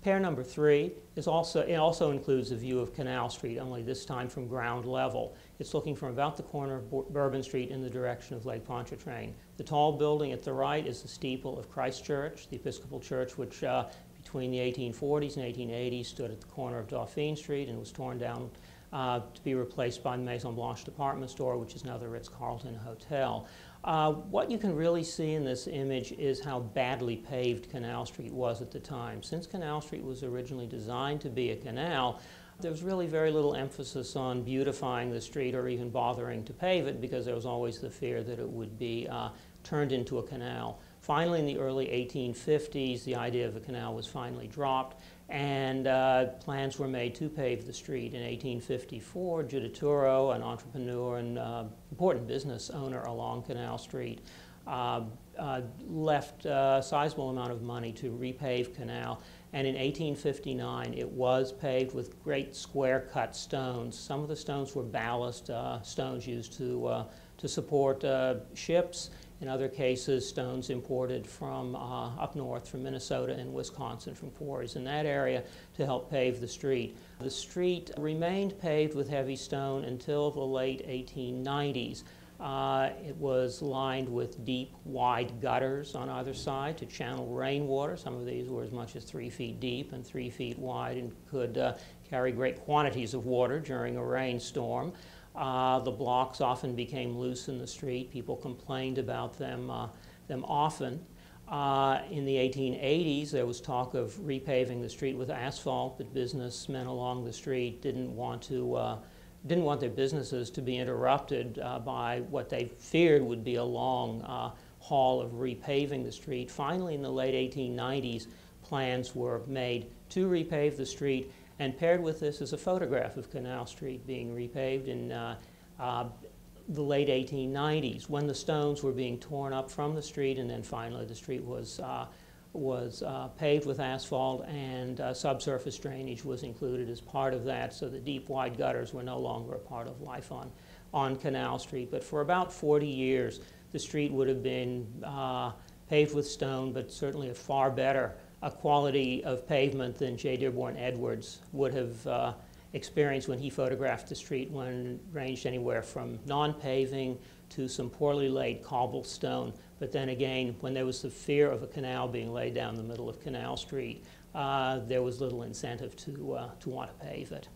Pair number 3 is also includes a view of Canal Street, only this time from ground level. It's looking from about the corner of Bourbon Street in the direction of Lake Pontchartrain. The tall building at the right is the steeple of Christ Church, the Episcopal Church, which between the 1840s and 1880s stood at the corner of Dauphine Street and was torn down to be replaced by the Maison Blanche department store, which is now the Ritz-Carlton Hotel. What you can really see in this image is how badly paved Canal Street was at the time. Since Canal Street was originally designed to be a canal, there was really very little emphasis on beautifying the street or even bothering to pave it, because there was always the fear that it would be turned into a canal. Finally, in the early 1850s, the idea of a canal was finally dropped, and plans were made to pave the street. In 1854, Giuditturo, an entrepreneur and important business owner along Canal Street, left a sizable amount of money to repave Canal, and in 1859 it was paved with great square-cut stones. Some of the stones were ballast stones used to support ships. In other cases, stones imported from up north, from Minnesota and Wisconsin, from quarries in that area, to help pave the street. The street remained paved with heavy stone until the late 1890s. It was lined with deep, wide gutters on either side to channel rainwater. Some of these were as much as 3 feet deep and 3 feet wide and could carry great quantities of water during a rainstorm. The blocks often became loose in the street. People complained about them often. In the 1880s, there was talk of repaving the street with asphalt, but businessmen along the street didn't want their businesses to be interrupted by what they feared would be a long haul of repaving the street. Finally, in the late 1890s, plans were made to repave the street, and paired with this is a photograph of Canal Street being repaved in the late 1890s, when the stones were being torn up from the street, and then finally the street was paved with asphalt, and subsurface drainage was included as part of that, so the deep, wide gutters were no longer a part of life on Canal Street. But for about 40 years, the street would have been paved with stone, but certainly a far better quality of pavement than J. Dearborn Edwards would have experienced when he photographed the street, when it ranged anywhere from non-paving to some poorly laid cobblestone. But then again, when there was the fear of a canal being laid down the middle of Canal Street, there was little incentive to want to pave it.